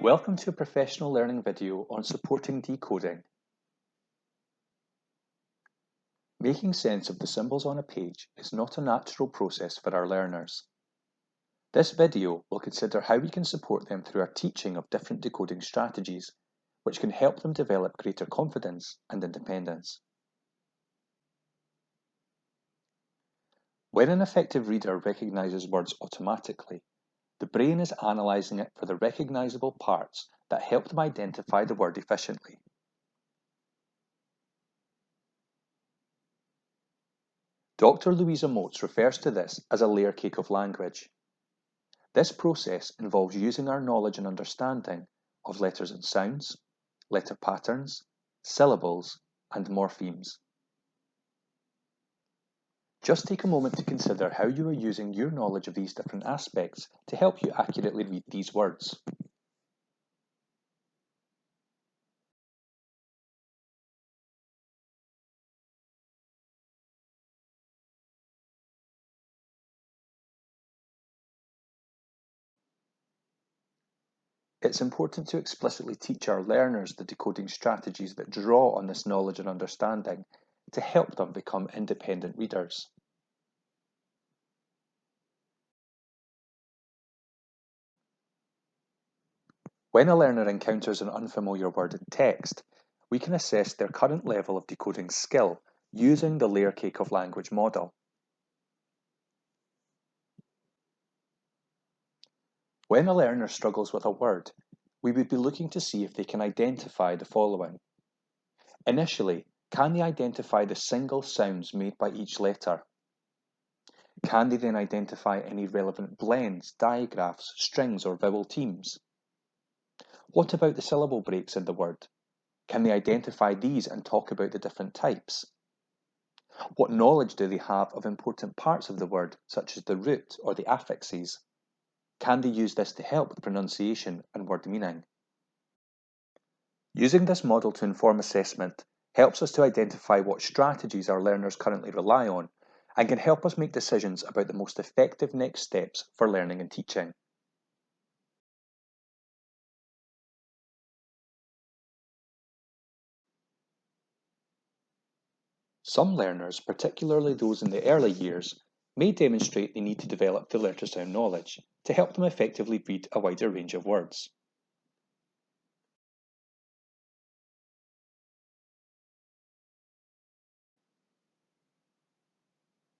Welcome to a professional learning video on supporting decoding. Making sense of the symbols on a page is not a natural process for our learners. This video will consider how we can support them through our teaching of different decoding strategies, which can help them develop greater confidence and independence. When an effective reader recognises words automatically, the brain is analysing it for the recognisable parts that help them identify the word efficiently. Dr. Louisa Motes refers to this as a layer cake of language. This process involves using our knowledge and understanding of letters and sounds, letter patterns, syllables, and morphemes. Just take a moment to consider how you are using your knowledge of these different aspects to help you accurately read these words. It's important to explicitly teach our learners the decoding strategies that draw on this knowledge and understanding to help them become independent readers. When a learner encounters an unfamiliar word in text, we can assess their current level of decoding skill using the layer cake of language model. When a learner struggles with a word, we would be looking to see if they can identify the following. Initially, can they identify the single sounds made by each letter? Can they then identify any relevant blends, digraphs, strings, or vowel teams? What about the syllable breaks in the word? Can they identify these and talk about the different types? What knowledge do they have of important parts of the word, such as the root or the affixes? Can they use this to help with pronunciation and word meaning? Using this model to inform assessment helps us to identify what strategies our learners currently rely on and can help us make decisions about the most effective next steps for learning and teaching. Some learners, particularly those in the early years, may demonstrate they need to develop the letter sound knowledge to help them effectively read a wider range of words.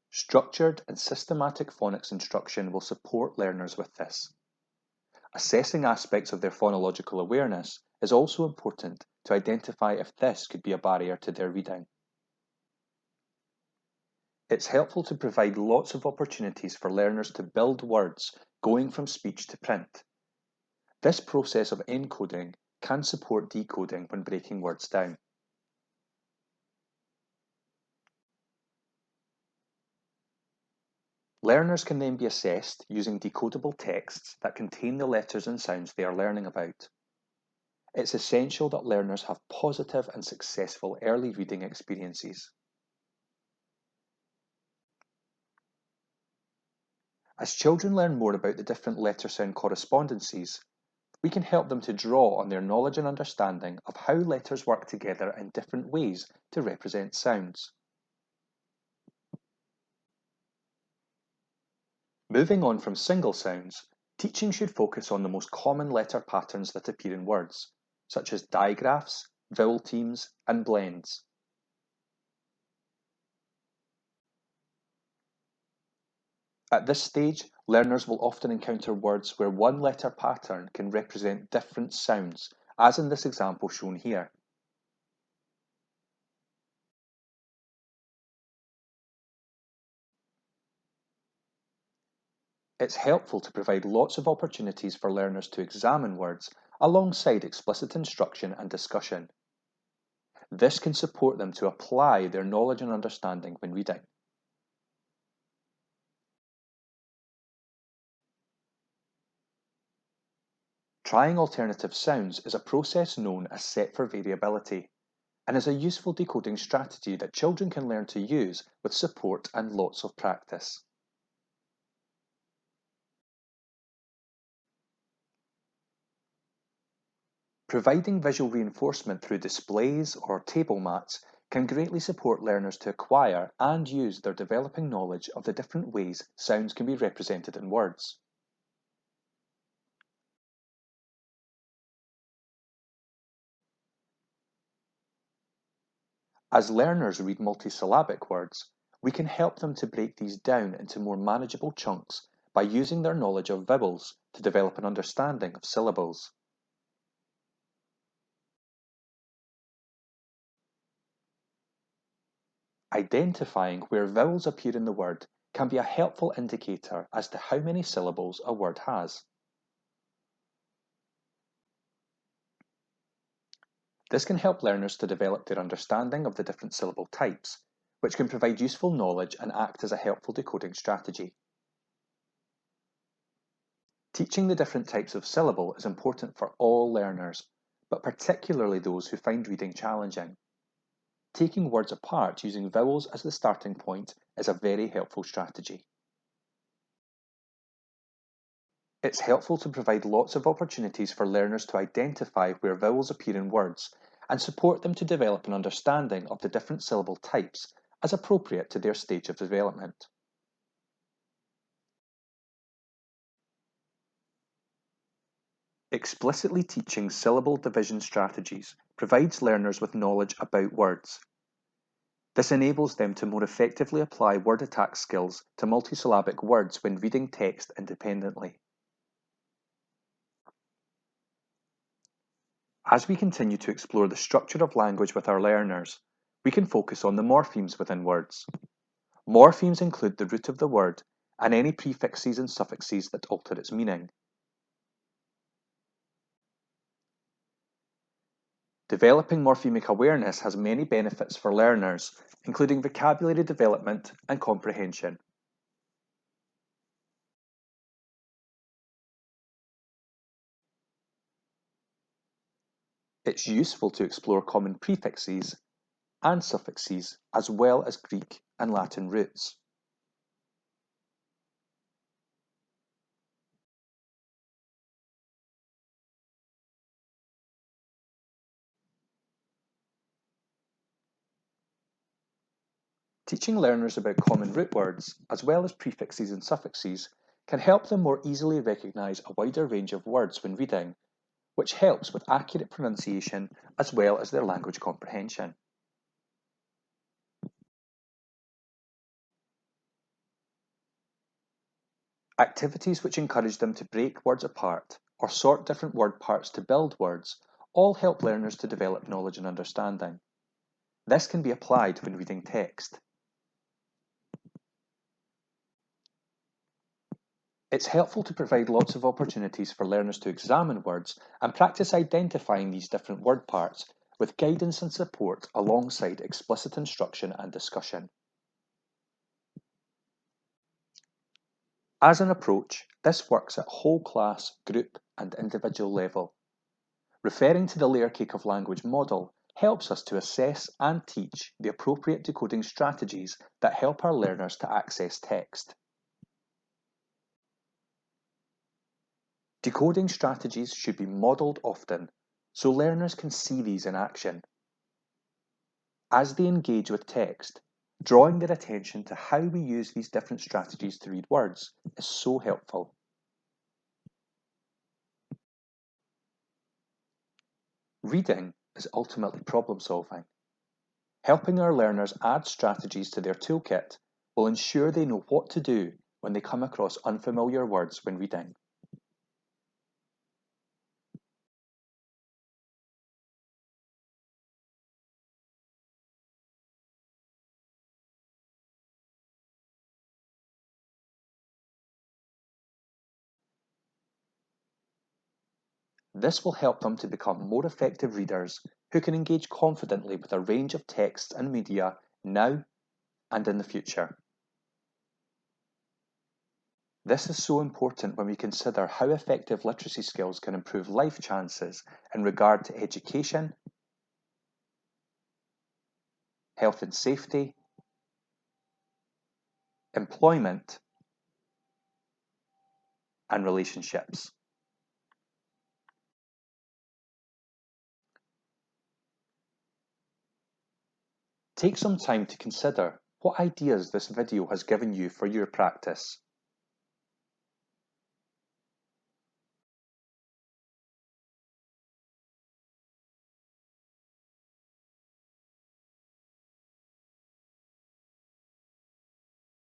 Structured and systematic phonics instruction will support learners with this. Assessing aspects of their phonological awareness is also important to identify if this could be a barrier to their reading. It's helpful to provide lots of opportunities for learners to build words going from speech to print. This process of encoding can support decoding when breaking words down. Learners can then be assessed using decodable texts that contain the letters and sounds they are learning about. It's essential that learners have positive and successful early reading experiences. As children learn more about the different letter sound correspondences, we can help them to draw on their knowledge and understanding of how letters work together in different ways to represent sounds. Moving on from single sounds, teaching should focus on the most common letter patterns that appear in words, such as digraphs, vowel teams, and blends. At this stage, learners will often encounter words where one letter pattern can represent different sounds, as in this example shown here. It's helpful to provide lots of opportunities for learners to examine words alongside explicit instruction and discussion. This can support them to apply their knowledge and understanding when reading. Trying alternative sounds is a process known as set for variability and is a useful decoding strategy that children can learn to use with support and lots of practice. Providing visual reinforcement through displays or table mats can greatly support learners to acquire and use their developing knowledge of the different ways sounds can be represented in words. As learners read multisyllabic words, we can help them to break these down into more manageable chunks by using their knowledge of vowels to develop an understanding of syllables. Identifying where vowels appear in the word can be a helpful indicator as to how many syllables a word has. This can help learners to develop their understanding of the different syllable types, which can provide useful knowledge and act as a helpful decoding strategy. Teaching the different types of syllable is important for all learners, but particularly those who find reading challenging. Taking words apart using vowels as the starting point is a very helpful strategy. It's helpful to provide lots of opportunities for learners to identify where vowels appear in words and support them to develop an understanding of the different syllable types as appropriate to their stage of development. Explicitly teaching syllable division strategies provides learners with knowledge about words. This enables them to more effectively apply word attack skills to multisyllabic words when reading text independently. As we continue to explore the structure of language with our learners, we can focus on the morphemes within words. Morphemes include the root of the word and any prefixes and suffixes that alter its meaning. Developing morphemic awareness has many benefits for learners, including vocabulary development and comprehension. It's useful to explore common prefixes and suffixes as well as Greek and Latin roots. Teaching learners about common root words, as well as prefixes and suffixes, can help them more easily recognise a wider range of words when reading, which helps with accurate pronunciation as well as their language comprehension. Activities which encourage them to break words apart or sort different word parts to build words all help learners to develop knowledge and understanding. This can be applied when reading text. It's helpful to provide lots of opportunities for learners to examine words and practice identifying these different word parts with guidance and support alongside explicit instruction and discussion. As an approach, this works at whole class, group, and individual level. Referring to the layer cake of language model helps us to assess and teach the appropriate decoding strategies that help our learners to access text. Decoding strategies should be modelled often so learners can see these in action. As they engage with text, drawing their attention to how we use these different strategies to read words is so helpful. Reading is ultimately problem solving. Helping our learners add strategies to their toolkit will ensure they know what to do when they come across unfamiliar words when reading. This will help them to become more effective readers who can engage confidently with a range of texts and media now and in the future. This is so important when we consider how effective literacy skills can improve life chances in regard to education, health and safety, employment, and relationships. Take some time to consider what ideas this video has given you for your practice.